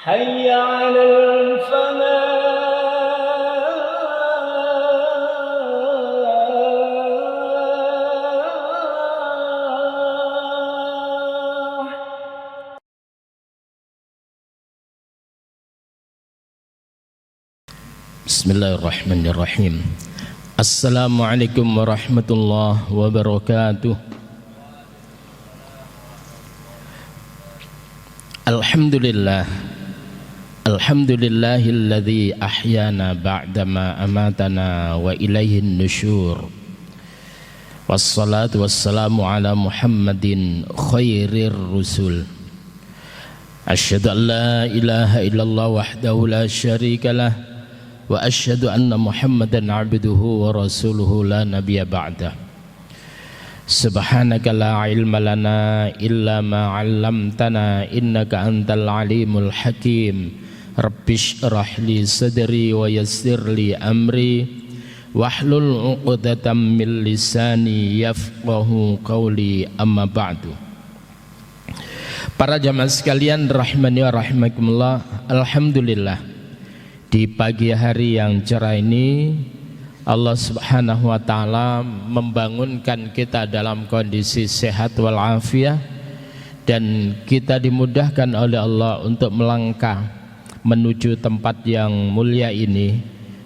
حي على الفلاح. Bismillahirrahmanirrahim. Assalamualaikum warahmatullahi wabarakatuh. Alhamdulillah. Alhamdulillahilladzi ahyana ba'dama amatana wa ilaihin nusyur. Wassalatu wassalamu ala Muhammadin khairir rusul. Asyhadu an la ilaha illallah wahdahu la syarikalah wa asyhadu anna Muhammadan abduhu wa rasuluhu la nabiyya ba'dah. Subhanaka la ilma lana illa ma 'allamtana innaka antal alimul hakim. Rabbish shrah li sadri wa yassir li amri wahlul 'uqdatam min lisani yafqahu qawli, amma ba'du. Para jamaah sekalian rahimani wa rahimakumullah, alhamdulillah di pagi hari yang cerah ini Allah Subhanahu wa taala membangunkan kita dalam kondisi sehat walafiat, dan kita dimudahkan oleh Allah untuk melangkah menuju tempat yang mulia ini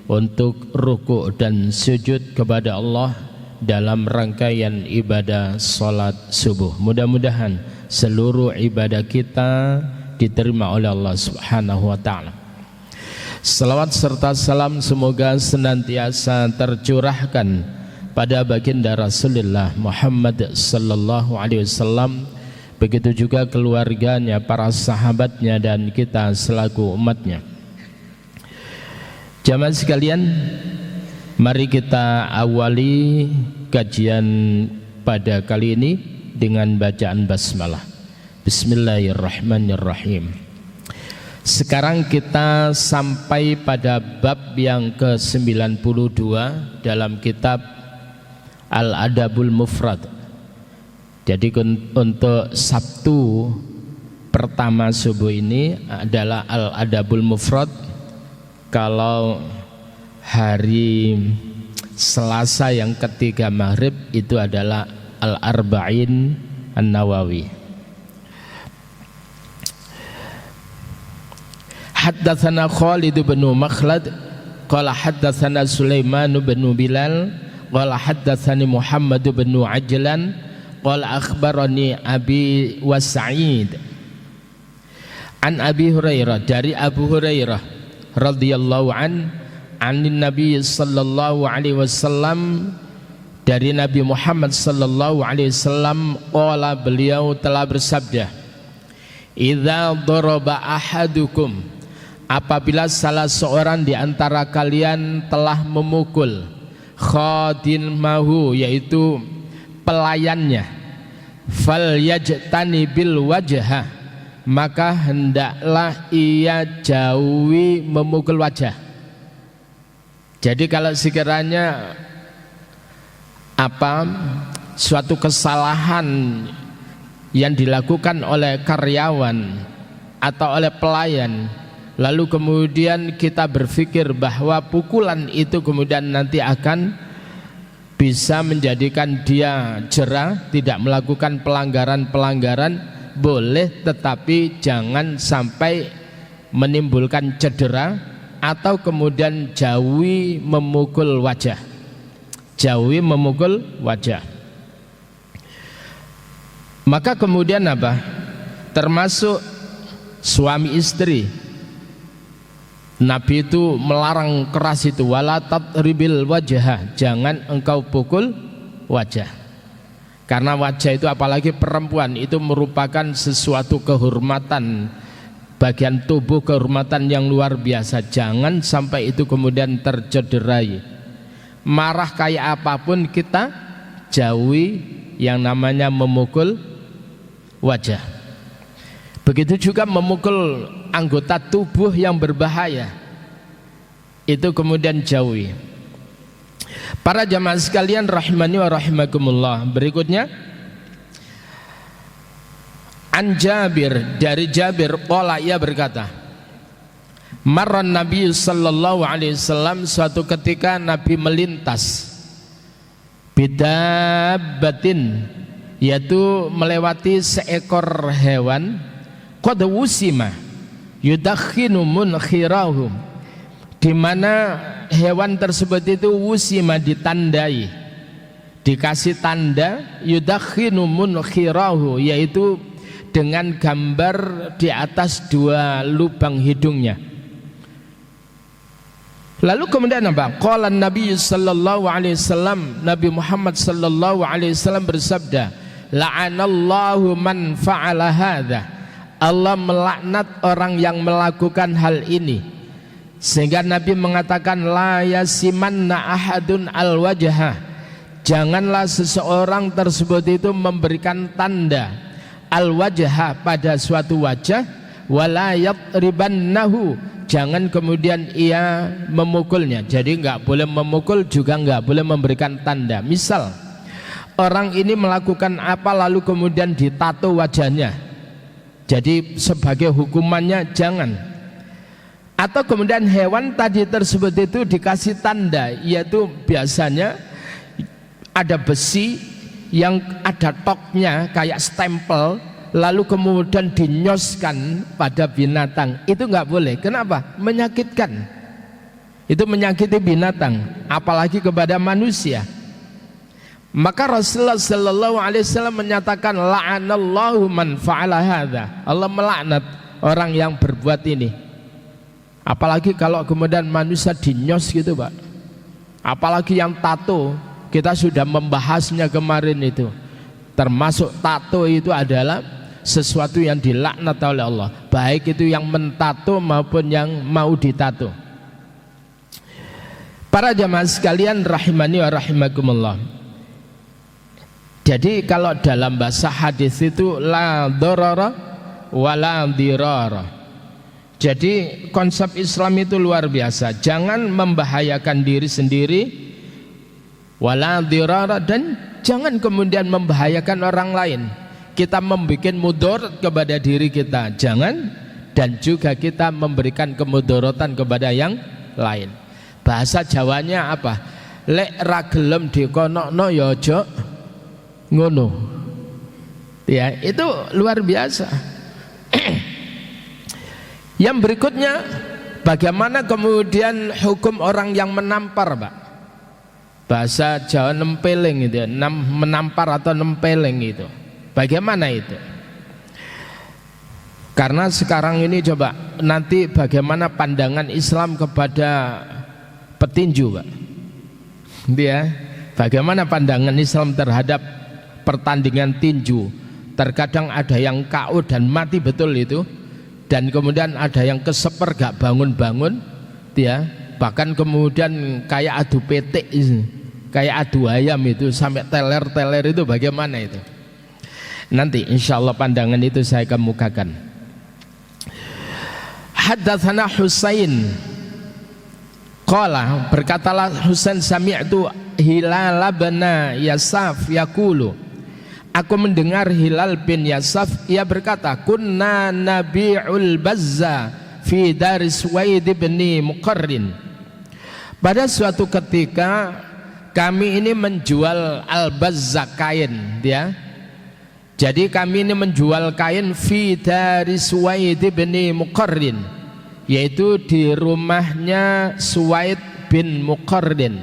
untuk ruku' dan sujud kepada Allah dalam rangkaian ibadah salat subuh. Mudah-mudahan seluruh ibadah kita diterima oleh Allah Subhanahu wa taala. Salawat serta salam semoga senantiasa tercurahkan pada baginda Rasulullah Muhammad sallallahu alaihi wasallam, begitu juga keluarganya, para sahabatnya, dan kita selaku umatnya. Jamaah sekalian, mari kita awali kajian pada kali ini dengan bacaan basmalah. Bismillahirrahmanirrahim. Sekarang kita sampai pada bab yang ke-92 dalam kitab Al-Adabul Mufrad. Jadi untuk Sabtu pertama subuh ini adalah Al-Adabul Mufrad. Kalau hari Selasa yang ketiga maghrib itu adalah Al-Arba'in An-Nawawi. Haddatsana Khalid bin Makhlad qala haddatsana Sulaiman bin Bilal qala haddatsani Muhammad bin Ajlan qala akhbarani Abi Sa'id an Abi Hurairah, dari Abu Hurairah radhiyallahu anin Nabi sallallahu alaihi wasallam, dari Nabi Muhammad sallallahu alaihi wasallam qala, beliau telah bersabda, idza daraba ahadukum, apabila salah seorang di antara kalian telah memukul khadimahu, yaitu pelayannya, fal yajtani bil wajha, maka hendaklah ia jauhi memukul wajah. Jadi kalau sekiranya suatu kesalahan yang dilakukan oleh karyawan atau oleh pelayan, lalu kemudian kita berpikir bahwa pukulan itu kemudian nanti akan bisa menjadikan dia jera, tidak melakukan pelanggaran-pelanggaran, boleh, tetapi jangan sampai menimbulkan cedera, atau kemudian jauhi memukul wajah. Jauhi memukul wajah. Maka kemudian apa? Termasuk suami istri, Nabi itu melarang keras itu, wala tatribil wajah, jangan engkau pukul wajah. Karena wajah itu, apalagi perempuan, itu merupakan sesuatu kehormatan, bagian tubuh kehormatan yang luar biasa. Jangan sampai itu kemudian tercederai. Marah kayak apapun kita jauhi yang namanya memukul wajah. Begitu juga memukul anggota tubuh yang berbahaya, itu kemudian jauhi. Para jamaah sekalian rahimani wa rahimakumullah, berikutnya An Jabir, dari Jabir qala, ia berkata, Marran Nabi sallallahu alaihi wasallam, suatu ketika Nabi melintas bidabbatin, yaitu melewati seekor hewan, qad wusima yudakhinu munkhirahu, di mana hewan tersebut itu wusima, ditandai, dikasih tanda, yudakhinu munkhirahu, yaitu dengan gambar di atas dua lubang hidungnya. Lalu kemudian apa? Qala Nabi sallallahu alaihi wasallam, Nabi Muhammad sallallahu alaihi wasallam bersabda, la'anallahu man fa'ala hadza, Allah melaknat orang yang melakukan hal ini. Sehingga Nabi mengatakan, la yasimanna ahadun al-wajha, janganlah seseorang tersebut itu memberikan tanda al-wajha pada suatu wajah, wala yatribannahu, jangan kemudian ia memukulnya. Jadi enggak boleh memukul, juga enggak boleh memberikan tanda. Misal orang ini melakukan apa lalu kemudian ditato wajahnya, jadi sebagai hukumannya jangan. Atau kemudian hewan tadi tersebut itu dikasih tanda, yaitu biasanya ada besi yang ada toknya kayak stempel, lalu kemudian dinyoskan pada binatang. Itu nggak boleh. Kenapa? Menyakitkan. Itu menyakiti binatang, apalagi kepada manusia. Maka Rasulullah sallallahu alaihi wasallam menyatakan, la'anallahu man fa'ala hadza, Allah melaknat orang yang berbuat ini. Apalagi kalau kemudian manusia dinyos gitu, Pak. Apalagi yang tato, kita sudah membahasnya kemarin itu. Termasuk tato itu adalah sesuatu yang dilaknat oleh Allah, baik itu yang mentato maupun yang mau ditato. Para jamaah sekalian rahimani wa rahimakumullah. Jadi kalau dalam bahasa hadis itu la darara wa la dirara. Jadi konsep Islam itu luar biasa. Jangan membahayakan diri sendiri, wala dirara, dan jangan kemudian membahayakan orang lain. Kita membuat mudarat kepada diri kita, jangan, dan juga kita memberikan kemudorotan kepada yang lain. Bahasa Jawanya apa? Lek ra gelem dikonokno ya aja ngono. Ya, itu luar biasa. Yang berikutnya, bagaimana kemudian hukum orang yang menampar, Pak? Bahasa Jawa nempeleng itu, menampar atau nempeleng itu. Bagaimana itu? Karena sekarang ini coba nanti bagaimana pandangan Islam kepada petinju, Pak? Dia, bagaimana pandangan Islam terhadap pertandingan tinju? Terkadang ada yang KO dan mati betul itu, dan kemudian ada yang keseper gak bangun-bangun, dia bahkan kemudian kayak adu petik, kayak adu ayam itu, sampai teler-teler itu. Bagaimana itu? Nanti insya Allah pandangan itu saya kemukakan. Haddatsana Husain qala, berkatalah Husain, sami'tu Hilal bin Yasaf yaqulu, aku mendengar Hilal bin Yasaf, ia berkata, kunna nabi'ul bazza fi dari Suwaid bin Muqarrin, pada suatu ketika kami ini menjual al-bazza, kain, ya. Jadi kami ini menjual kain fi dari Suwaid bin Muqarrin, yaitu di rumahnya Suwaid bin Muqarrin.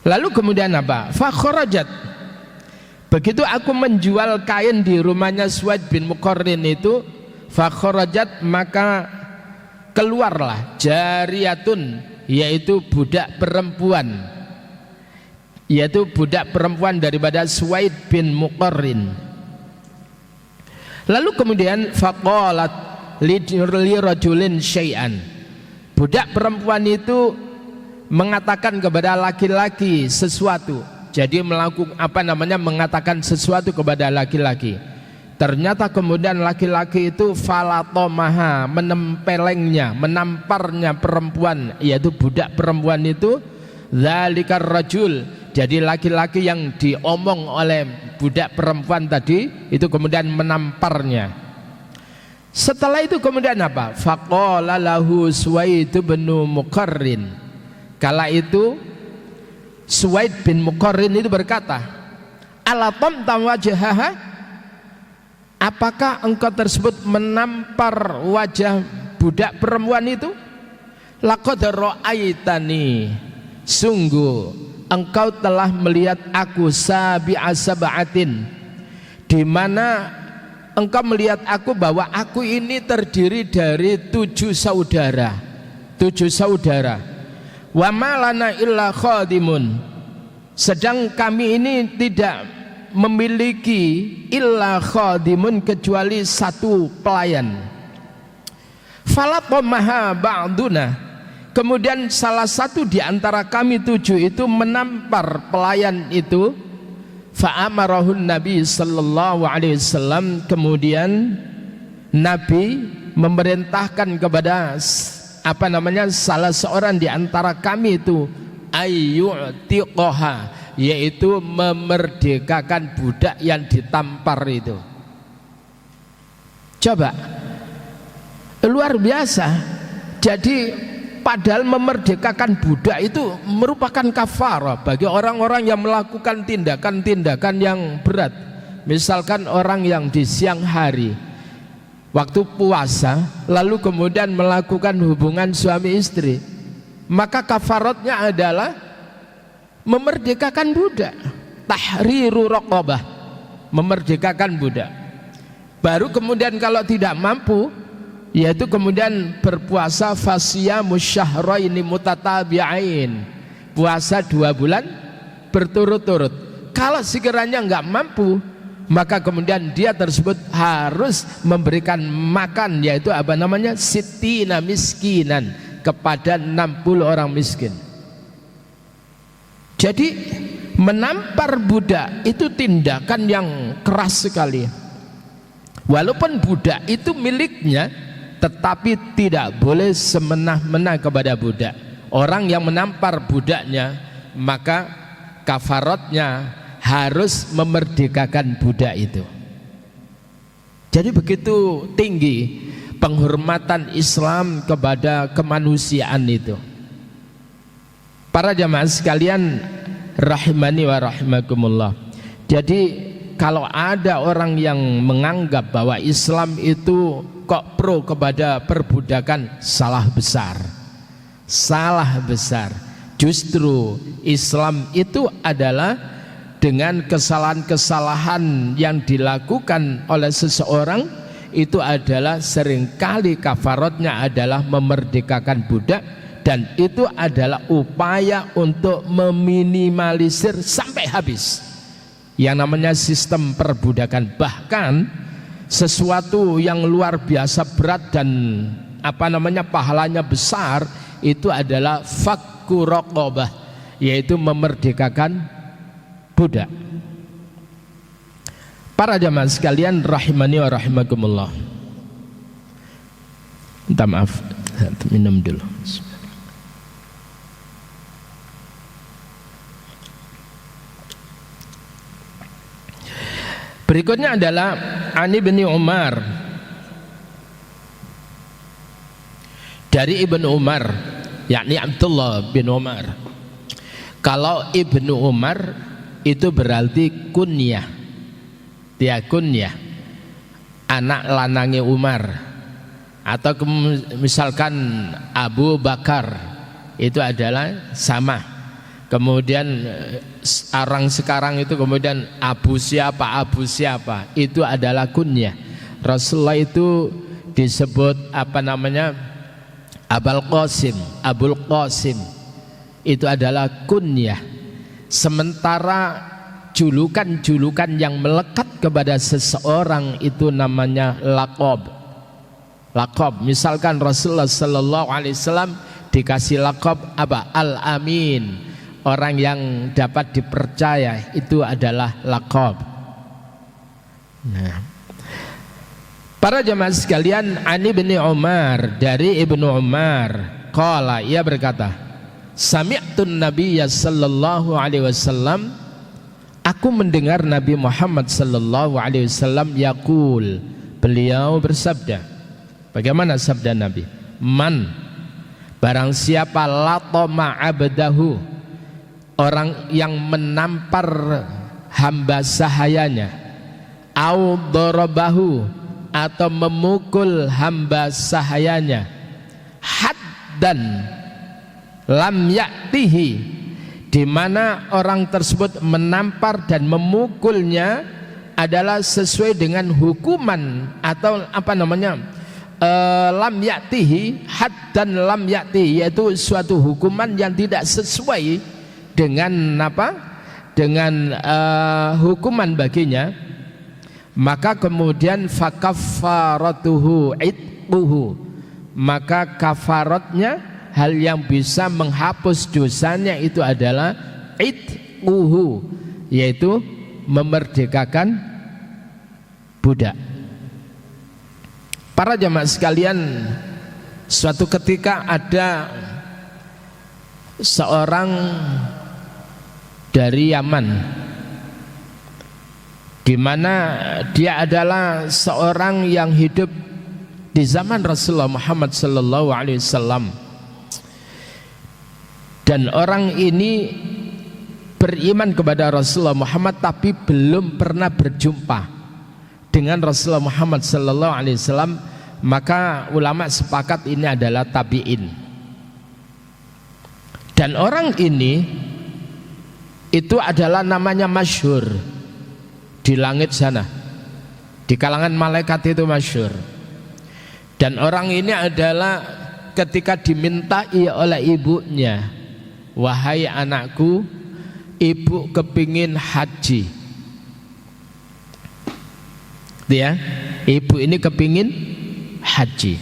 Lalu kemudian apa? Fa kharajat, begitu aku menjual kain di rumahnya Suwaid bin Muqarrin itu, fa kharajat, maka keluarlah jariyatun, yaitu budak perempuan, yaitu budak perempuan daripada Suwaid bin Muqarrin. Lalu kemudian faqalat li rajulin syai'an, budak perempuan itu mengatakan kepada laki-laki sesuatu. Jadi mengatakan sesuatu kepada laki-laki. Ternyata kemudian laki-laki itu falatomaha, menempelengnya, menamparnya perempuan, yaitu budak perempuan itu, dzalikar rajul, jadi laki-laki yang diomong oleh budak perempuan tadi itu kemudian menamparnya. Setelah itu kemudian apa? Faqala lahu Suwaid bin Muqarrin. Kala itu Suwaid bin Muqarrin itu berkata, ala tamtam wajhaha, apakah engkau tersebut menampar wajah budak perempuan itu? Laqad ra'aitani, sungguh engkau telah melihat aku sabi'a sab'atin, di mana engkau melihat aku bahwa aku ini terdiri dari 7 saudara. 7 saudara. Wa malana illa khadimun, sedang kami ini tidak memiliki illa khadimun, kecuali 1 pelayan. Falatomaha ba'duna, kemudian salah satu di antara kami 7 itu menampar pelayan itu. Fa'amarahun Nabi sallallahu alaihi wasallam, kemudian Nabi memerintahkan kepada salah seorang di antara kami itu ayyu'tiqaha, yaitu memerdekakan budak yang ditampar itu. Coba, luar biasa. Jadi padahal memerdekakan budak itu merupakan kafarah bagi orang-orang yang melakukan tindakan-tindakan yang berat. Misalkan orang yang di siang hari waktu puasa lalu kemudian melakukan hubungan suami istri, maka kafaratnya adalah memerdekakan budak. Tahriru raqabah, memerdekakan budak. Baru kemudian kalau tidak mampu, yaitu kemudian berpuasa fasyamu syahraini mutatabi'ain, puasa 2 bulan berturut-turut. Kalau sekiranya enggak mampu, maka kemudian dia tersebut harus memberikan makan, yaitu sittina miskinan, kepada 60 orang miskin. Jadi menampar budak itu tindakan yang keras sekali. Walaupun budak itu miliknya, tetapi tidak boleh semena-mena kepada budak. Orang yang menampar budaknya, maka kafaratnya harus memerdekakan budak itu. Jadi begitu tinggi penghormatan Islam kepada kemanusiaan itu. Para jamaah sekalian rahimani wa rahimakumullah. Jadi kalau ada orang yang menganggap bahwa Islam itu kok pro kepada perbudakan, salah besar. Salah besar. Justru Islam itu adalah dengan kesalahan-kesalahan yang dilakukan oleh seseorang, itu adalah seringkali kafaratnya adalah memerdekakan budak, dan itu adalah upaya untuk meminimalisir sampai habis yang namanya sistem perbudakan. Bahkan sesuatu yang luar biasa berat dan pahalanya besar, itu adalah fakku raqabah, yaitu memerdekakan budak. Para jamaah sekalian rahimani wa rahimakumullah. Minta maaf, minum dulu. Berikutnya adalah Ani bin Umar, dari Ibnu Umar, yakni Abdullah bin Umar. Kalau Ibnu Umar itu berarti kunyah, dia kunyah, anak lanangi Umar. Atau misalkan Abu Bakar, itu adalah sama. Kemudian orang sekarang itu kemudian Abu siapa, itu adalah kunyah. Rasulullah itu disebut Abul Qasim, itu adalah kunyah. Sementara julukan-julukan yang melekat kepada seseorang itu namanya laqab. Misalkan Rasulullah sallallahu alaihi wasallam dikasih laqab Al-Amin, orang yang dapat dipercaya, itu adalah laqab. Nah, para jemaah sekalian, Ani bin Umar, dari Ibnu Umar, qala, ia berkata, sami'tun nabiyya sallallahu alaihi wasallam, aku mendengar Nabi Muhammad sallallahu alaihi wasallam yaqul, beliau bersabda, Bagaimana sabda Nabi? Man, barang siapa latoma abdahu, orang yang menampar hamba sahayanya, au darabahu, atau memukul hamba sahayanya, haddan lam ya'tihi, di mana orang tersebut menampar dan memukulnya adalah sesuai dengan hukuman atau apa namanya, lam ya'tihi, haddan lam ya'tihi, yaitu suatu hukuman yang tidak sesuai dengan apa, dengan hukuman baginya, maka kemudian fakaffaratuhu itquhu, maka kafaratnya, hal yang bisa menghapus dosanya itu adalah itquhu, yaitu memerdekakan budak. Para jamaah sekalian, suatu ketika ada seorang dari Yaman, di mana dia adalah seorang yang hidup di zaman Rasulullah Muhammad sallallahu alaihi wasallam, dan orang ini beriman kepada Rasulullah Muhammad tapi belum pernah berjumpa dengan Rasulullah Muhammad sallallahu alaihi wasallam. Maka ulama sepakat ini adalah tabi'in. Dan orang ini itu adalah namanya masyhur di langit sana, di kalangan malaikat itu masyhur. Dan orang ini adalah ketika dimintai oleh ibunya, wahai anakku, ibu kepingin haji, ya, ibu ini kepingin haji.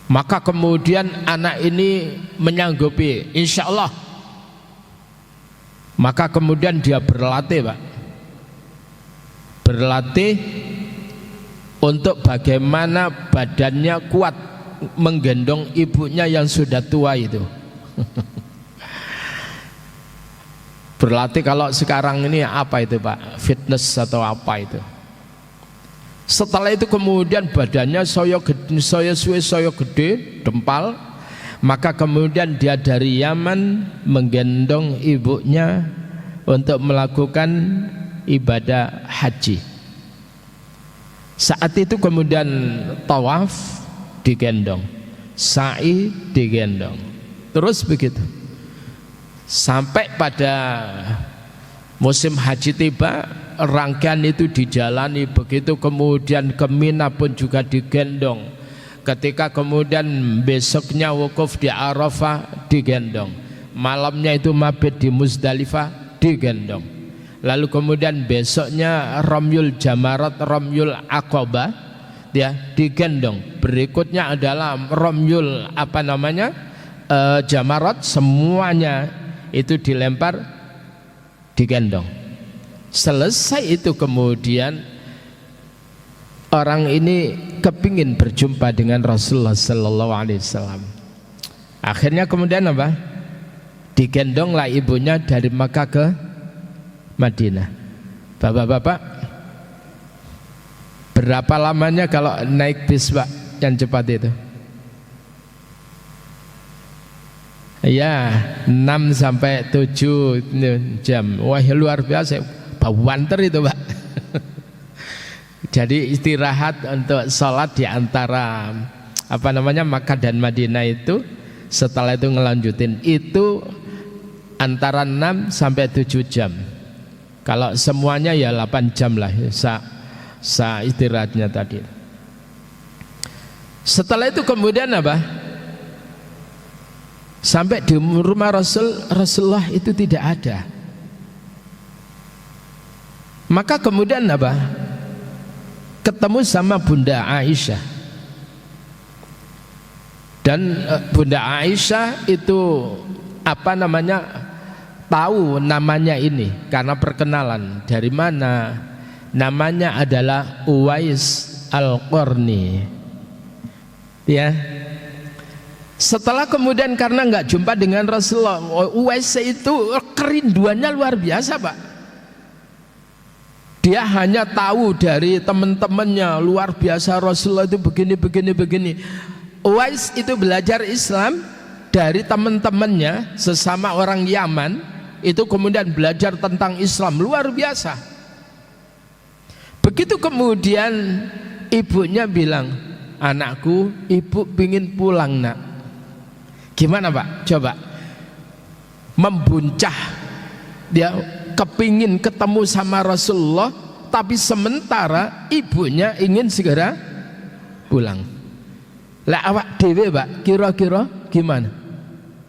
Maka kemudian anak ini menyanggupi, insya Allah. Maka kemudian dia berlatih, Pak, berlatih untuk bagaimana badannya kuat menggendong ibunya yang sudah tua itu. Berlatih kalau sekarang ini apa itu, Pak, fitness atau apa itu. Setelah itu kemudian badannya saya gede, dempal. Maka kemudian dia dari Yaman menggendong ibunya untuk melakukan ibadah haji. Saat itu kemudian tawaf digendong, sa'i digendong, terus begitu sampai pada musim haji tiba, rangkaian itu dijalani begitu. Kemudian ke Mina pun juga digendong. Ketika kemudian besoknya wukuf di Arafah digendong, malamnya itu mabit di Muzdalifah digendong. Lalu kemudian besoknya Ramyul Jamarat, Ramyul Aqabah, ya, digendong. Berikutnya adalah Ramyul apa namanya, Jamarat, semuanya itu dilempar, digendong. Selesai itu kemudian orang ini kepingin berjumpa dengan Rasulullah sallallahu alaihi wasallam. Akhirnya kemudian apa? Digendonglah ibunya dari Makkah ke Madinah. Bapak-bapak, berapa lamanya kalau naik bis, Pak, yang cepat itu? Ya, 6 sampai 7 jam. Wah, luar biasa. Bawanter itu, Pak. Jadi istirahat untuk sholat di antara apa namanya Makkah dan Madinah itu, setelah itu ngelanjutin itu antara 6 sampai 7 jam. Kalau semuanya ya 8 jam lah istirahatnya tadi. Setelah itu kemudian apa? Sampai di rumah Rasulullah itu tidak ada. Maka kemudian apa? Ketemu sama Bunda Aisyah. Dan Bunda Aisyah itu apa namanya, tahu namanya ini karena perkenalan. Dari mana? Namanya adalah Uwais Al-Qarni, ya. Setelah kemudian karena nggak jumpa dengan Rasulullah, Uwais itu kerinduannya luar biasa, Pak. Dia hanya tahu dari teman-temannya, luar biasa Rasulullah itu begini. Uwais itu belajar Islam dari teman-temannya sesama orang Yaman, itu kemudian belajar tentang Islam luar biasa. Begitu kemudian ibunya bilang, anakku, ibu ingin pulang nak. Gimana Pak? Coba membuncah, dia kepingin ketemu sama Rasulullah, tapi sementara ibunya ingin segera pulang. Lah awak dewe Pak, kira-kira gimana?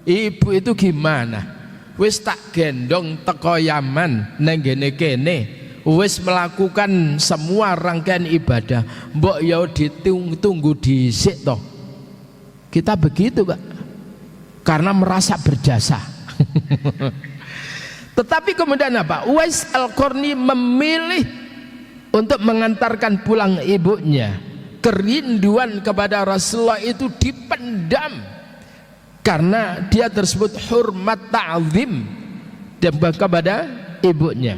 Ibu itu gimana? Wis tak gendong teko Yaman nang ngene kene, wis melakukan semua rangkaian ibadah, mbok ya ditunggu dhisik toh. Kita begitu Pak, karena merasa berjasa. Tetapi kemudian apa? Uwais Al-Qarni memilih untuk mengantarkan pulang ibunya. Kerinduan kepada Rasulullah itu dipendam karena dia tersebut hormat ta'zim kepada ibunya.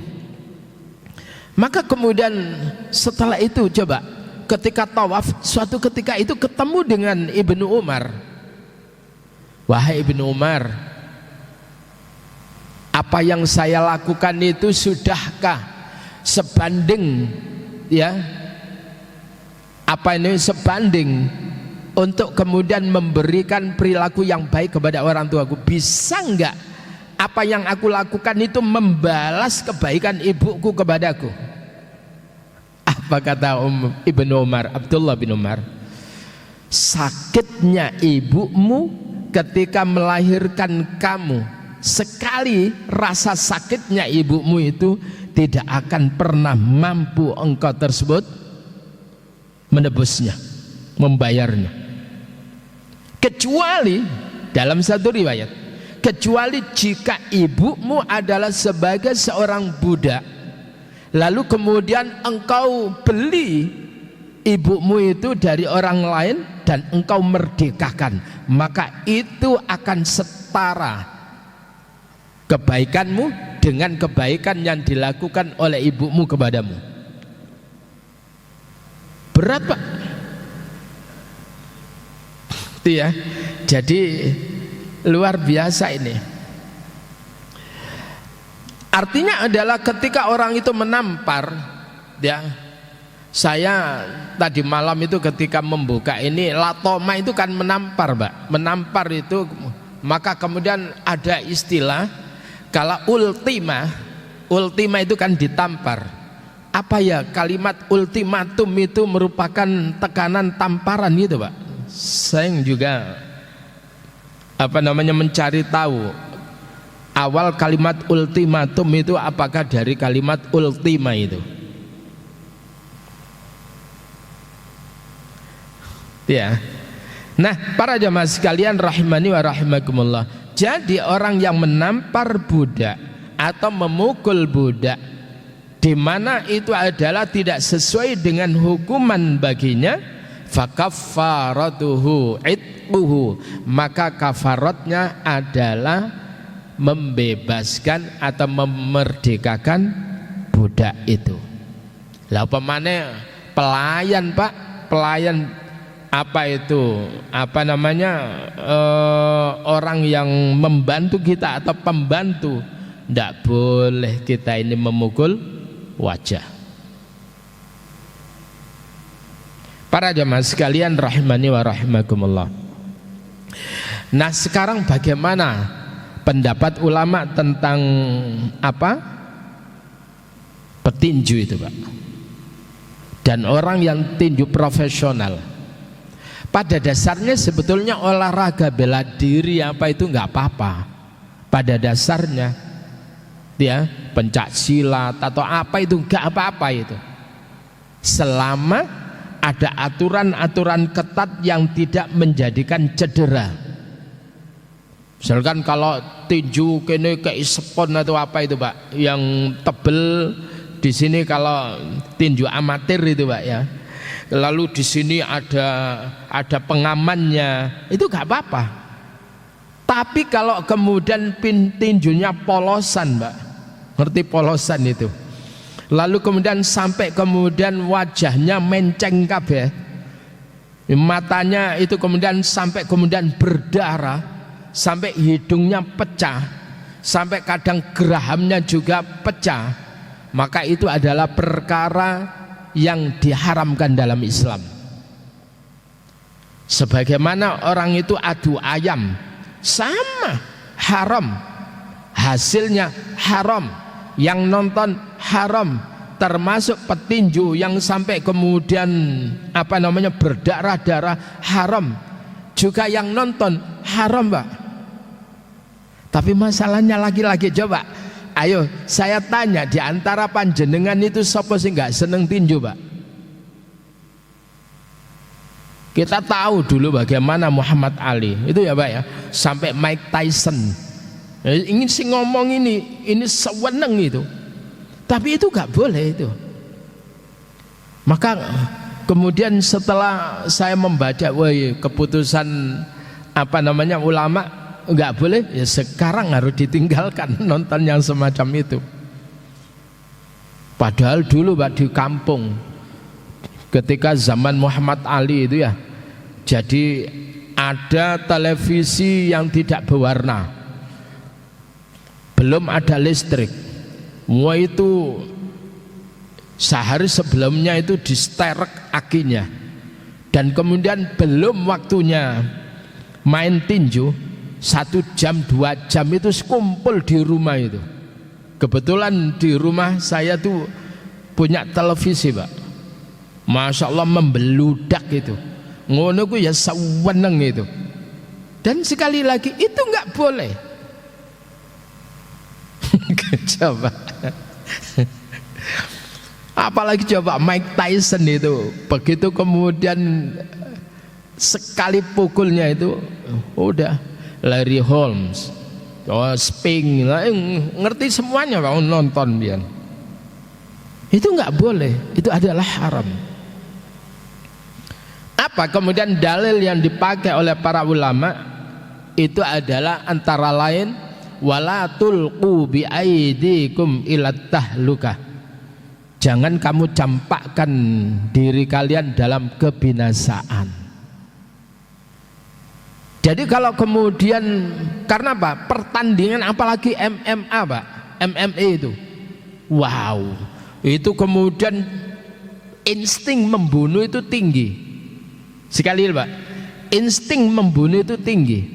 Maka kemudian setelah itu coba ketika tawaf, suatu ketika itu ketemu dengan Ibnu Umar. Wahai Ibnu Umar, apa yang saya lakukan itu sudahkah sebanding, ya, apa ini sebanding untuk kemudian memberikan perilaku yang baik kepada orang tuaku? Bisa enggak apa yang aku lakukan itu membalas kebaikan ibuku kepadaku? Apa kata Ibnu Umar, Abdullah bin Umar? Sakitnya ibumu ketika melahirkan kamu, sekali rasa sakitnya ibumu itu tidak akan pernah mampu engkau tersebut menebusnya, membayarnya, kecuali dalam satu riwayat, kecuali jika ibumu adalah sebagai seorang budak, lalu kemudian engkau beli ibumu itu dari orang lain dan engkau merdekakan, maka itu akan setara kebaikanmu dengan kebaikan yang dilakukan oleh ibumu kepadamu. Berat Pak itu ya. Jadi luar biasa ini. Artinya adalah ketika orang itu menampar, ya, saya tadi malam itu ketika membuka ini, latoma itu kan menampar Pak. Menampar itu, maka kemudian ada istilah, kalau ultima itu kan ditampar. Apa ya, kalimat ultimatum itu merupakan tekanan tamparan gitu Pak. Saya juga mencari tahu awal kalimat ultimatum itu apakah dari kalimat ultima itu. Ya. Nah, para jamaah sekalian rahimani wa rahimakumullah. Jadi orang yang menampar budak atau memukul budak, di mana itu adalah tidak sesuai dengan hukuman baginya, fakaffaratuhu itquhu, maka kafaratnya adalah membebaskan atau memerdekakan budak itu. Lah pemane pelayan Pak, pelayan apa itu, orang yang membantu kita atau pembantu, tidak boleh kita ini memukul wajah. Para jamaah sekalian rahimani wa rahimakumullah. Nah, sekarang bagaimana pendapat ulama tentang petinju itu Pak, dan orang yang tinju profesional? Pada dasarnya sebetulnya olahraga bela diri itu nggak apa-apa. Pada dasarnya, ya, pencak silat atau apa itu nggak apa-apa itu, selama ada aturan-aturan ketat yang tidak menjadikan cedera. Misalkan kalau tinju kene kayak sepon atau apa itu Pak, yang tebel di sini kalau tinju amatir itu Pak ya. Lalu di sini ada pengamannya, itu nggak apa-apa. Tapi kalau kemudian tinjunya polosan Mbak, ngerti polosan itu? lalu kemudian sampai kemudian wajahnya menceng kabeh, matanya itu kemudian sampai kemudian berdarah, sampai hidungnya pecah, sampai kadang gerahamnya juga pecah, maka itu adalah perkara yang diharamkan dalam Islam. Sebagaimana orang itu adu ayam, sama haram, hasilnya haram, yang nonton haram, termasuk petinju yang sampai kemudian berdarah-darah haram, juga yang nonton haram, Pak. Tapi masalahnya lagi-lagi, coba ayo saya tanya, di antara panjenengan itu sapa sing nggak seneng tinju, Pak? Kita tahu dulu bagaimana Muhammad Ali itu ya, Pak ya, sampai Mike Tyson ingin sih ngomong ini seweneng itu, tapi itu nggak boleh itu. Maka kemudian setelah saya membaca keputusan ulama nggak boleh, ya sekarang harus ditinggalkan nonton yang semacam itu. Padahal dulu, Pak, di kampung ketika zaman Muhammad Ali itu ya, jadi ada televisi yang tidak berwarna, belum ada listrik. Wah, itu sehari sebelumnya itu disterek akinya, dan kemudian belum waktunya main tinju, 1 jam 2 jam itu kumpul di rumah itu. Kebetulan di rumah saya tuh punya televisi, Pak. Masya Allah membeludak itu, ngono ku ya seweneng itu. Dan sekali lagi itu nggak boleh. Coba apalagi coba Mike Tyson itu, begitu kemudian sekali pukulnya itu udah Larry Holmes, Spink, ngerti semuanya, Pak, nonton dia. Itu nggak boleh, itu adalah haram. Apa kemudian dalil yang dipakai oleh para ulama? Itu adalah antara lain wala tulqu bi aidikum ilat tahlukah, jangan kamu campakkan diri kalian dalam kebinasaan. Jadi kalau kemudian, karena apa? Pertandingan apalagi MMA, Pak, MMA itu, wow, itu kemudian insting membunuh itu tinggi sekali, Pak. Insting membunuh itu tinggi,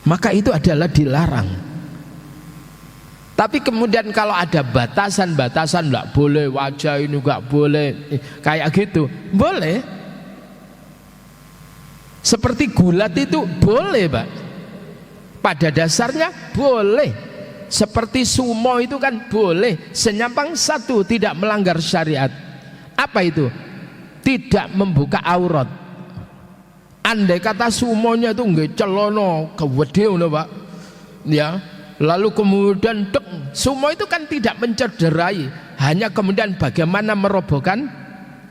maka itu adalah dilarang. Tapi kemudian kalau ada batasan-batasan, nggak boleh wajah ini, nggak boleh kayak gitu, boleh. Seperti gulat itu boleh, Pak, pada dasarnya boleh. Seperti sumo itu kan boleh, senyampang satu, tidak melanggar syariat. Apa itu? Tidak membuka aurat. Andai kata sumonya itu nggak celono kewede, Pak, ya, lalu kemudian sumo itu kan tidak mencederai, hanya kemudian bagaimana merobohkan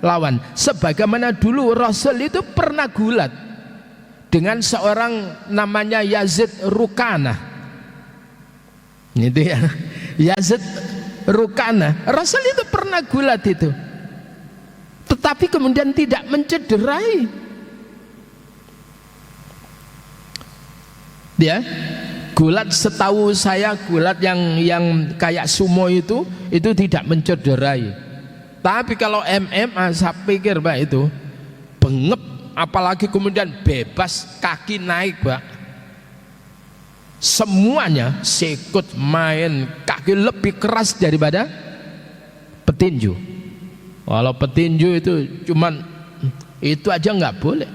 lawan. Sebagaimana dulu Rasul itu pernah gulat dengan seorang namanya Yazid Rukana, itu ya, Yazid Rukana. Rasul itu pernah gulat itu, tetapi kemudian tidak mencederai. Ya, gulat setahu saya, gulat yang kayak sumo itu tidak mencederai. Tapi kalau MMA saya pikir, Pak, itu bengep, apalagi kemudian bebas kaki naik, Pak. Semuanya sikut main kaki lebih keras daripada petinju. Walau petinju itu cuman itu aja nggak boleh.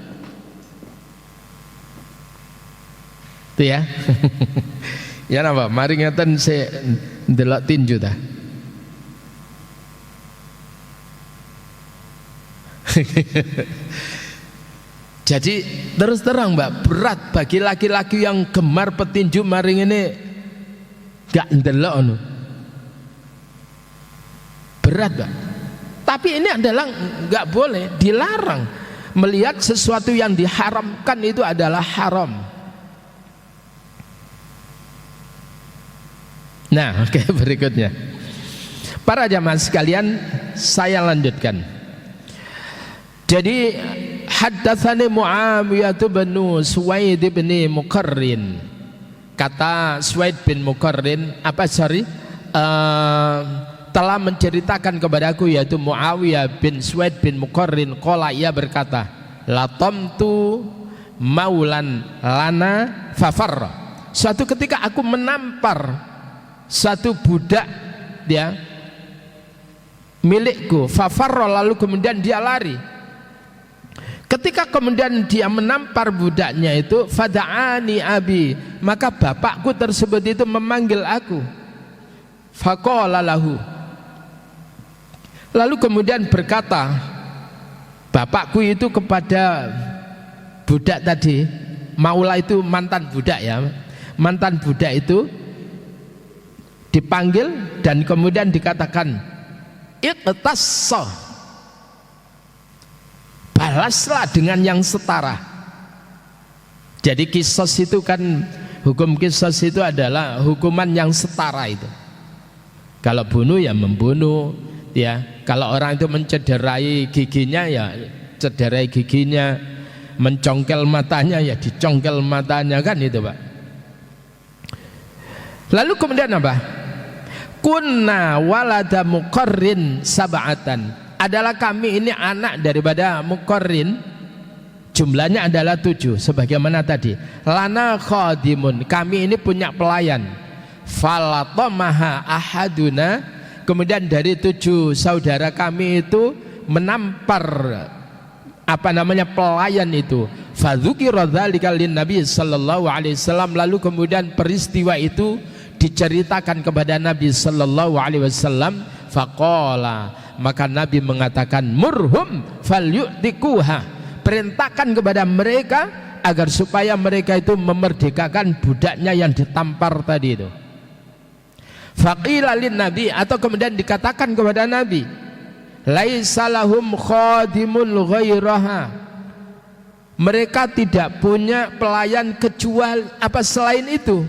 Itu ya. Ya napa? Mari ngeten saya ndelok tinju ta. Jadi terus terang, Mbak, berat bagi laki-laki yang gemar petinju maring ini gak ndelok anu. Berat, Mbak. Tapi ini adalah gak boleh, dilarang. Melihat sesuatu yang diharamkan itu adalah haram. Nah, oke, berikutnya. Para jamaah sekalian, saya lanjutkan. Jadi haddatsani Muawiyah bin Suwaid bin Muqarrin. Kata Suwaid bin Muqarrin, telah menceritakan kepadaku, yaitu Muawiyah bin Suwaid bin Muqarrin, qala, ia berkata, latamtu maulan lana fafarra. Suatu ketika aku menampar satu budak dia milikku, fafarra, lalu kemudian dia lari. Ketika kemudian dia menampar budaknya itu, fada'ani abi, maka bapakku tersebut itu memanggil aku. Faqala lahu, lalu kemudian berkata bapakku itu kepada budak tadi, maula itu mantan budak ya, mantan budak itu dipanggil dan kemudian dikatakan, iqtassa, balaslah dengan yang setara. Jadi kisos itu kan, hukum kisos itu adalah hukuman yang setara itu. Kalau bunuh ya membunuh ya, kalau orang itu mencederai giginya ya cederai giginya, mencongkel matanya ya dicongkel matanya, kan itu Pak. Lalu kemudian apa? Kunna walada Muqarrin sab'atan, adalah kami ini anak daripada Muqarrin, jumlahnya adalah 7 sebagaimana tadi. Lana khadimun, kami ini punya pelayan. Falatamaha ahaduna, kemudian dari 7 saudara kami itu menampar pelayan itu. Fadzukira dzalika linnabi sallallahu alaihi wasallam, lalu kemudian peristiwa itu diceritakan kepada Nabi sallallahu alaihi wasallam. Faqala, maka Nabi mengatakan, murhum falyu'tikuha, perintahkan kepada mereka agar supaya mereka itu memerdekakan budaknya yang ditampar tadi itu. Faqila lin nabi, atau kemudian dikatakan kepada Nabi, laisa lahum khadimun ghairaha, mereka tidak punya pelayan kecuali selain itu.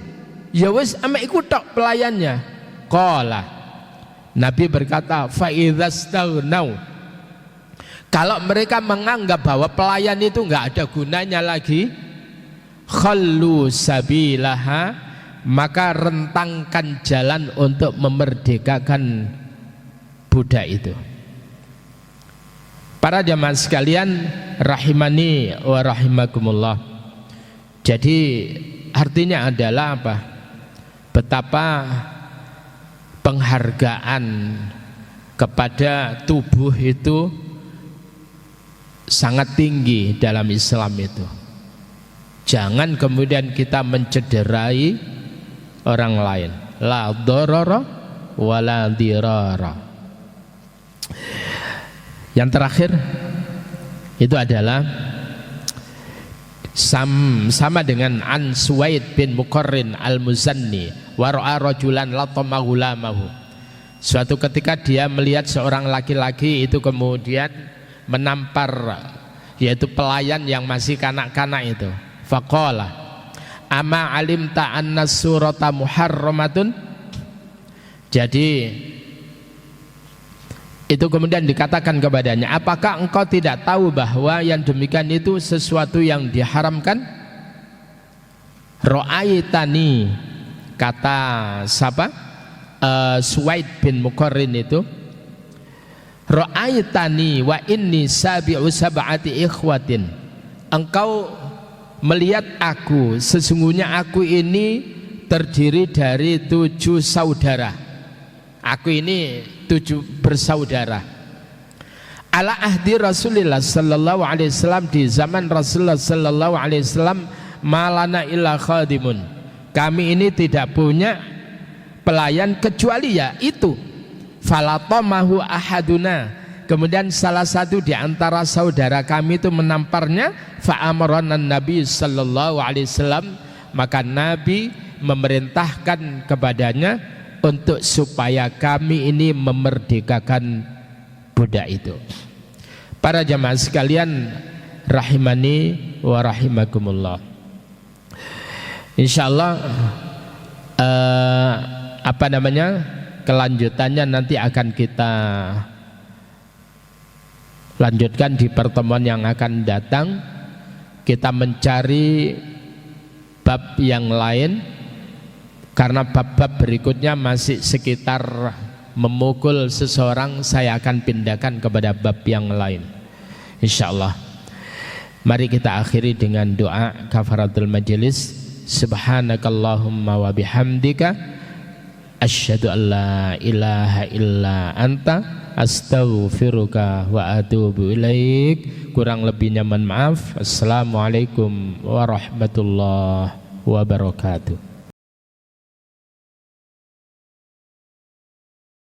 Ya wis ame iku tok pelayannya. Qala, Nabi berkata, fa idzastagnau, kalau mereka menganggap bahwa pelayan itu enggak ada gunanya lagi, khallu sabilaha, maka rentangkan jalan untuk memerdekakan budak itu. Para jamaah sekalian rahimani wa rahimakumullah. Jadi artinya adalah apa? Betapa penghargaan kepada tubuh itu sangat tinggi dalam Islam itu. Jangan kemudian kita mencederai orang lain. La dharara wa la dirara. Yang terakhir itu adalah sama dengan an Suwaid bin Muqarrin al-Muzanni, wa ra'a rajulan latama ghulamahu. Suatu ketika dia melihat seorang laki-laki itu kemudian menampar yaitu pelayan yang masih kanak-kanak itu. Faqala, ama alimta anna surata muharramatun. Jadi itu kemudian dikatakan kepadanya, apakah engkau tidak tahu bahwa yang demikian itu sesuatu yang diharamkan? Ra'aitani, kata siapa? Suwaid bin Muqarrin itu, ra'aitani wa inni sabi'u sab'ati ikhwatin, engkau melihat aku, sesungguhnya aku ini terdiri dari 7 saudara. Aku ini 7 bersaudara. Ala ahdi Rasulillah sallallahu alaihi wasallam, di zaman Rasulullah sallallahu alaihi wasallam, malana illa khadimun, kami ini tidak punya pelayan kecuali ya itu. Falatamahu ahaduna, kemudian salah satu di antara saudara kami itu menamparnya. Fa'amaranan Nabi sallallahu alaihi wasallam, maka Nabi memerintahkan kepadanya untuk supaya kami ini memerdekakan budak itu. Para jamaah sekalian rahimani wa rahimakumullah. Insyaallah kelanjutannya nanti akan kita lanjutkan di pertemuan yang akan datang. Kita mencari bab yang lain, karena bab-bab berikutnya masih sekitar memukul seseorang. Saya akan pindahkan kepada bab yang lain, insyaallah. Mari kita akhiri dengan doa kafaratul majelis. Subhanakallahumma wa bihamdika asyhadu an la ilaha illa anta astaghfiruka wa atubu ilaik. Kurang lebihnya mohon maaf. Assalamualaikum warahmatullahi wabarakatuh.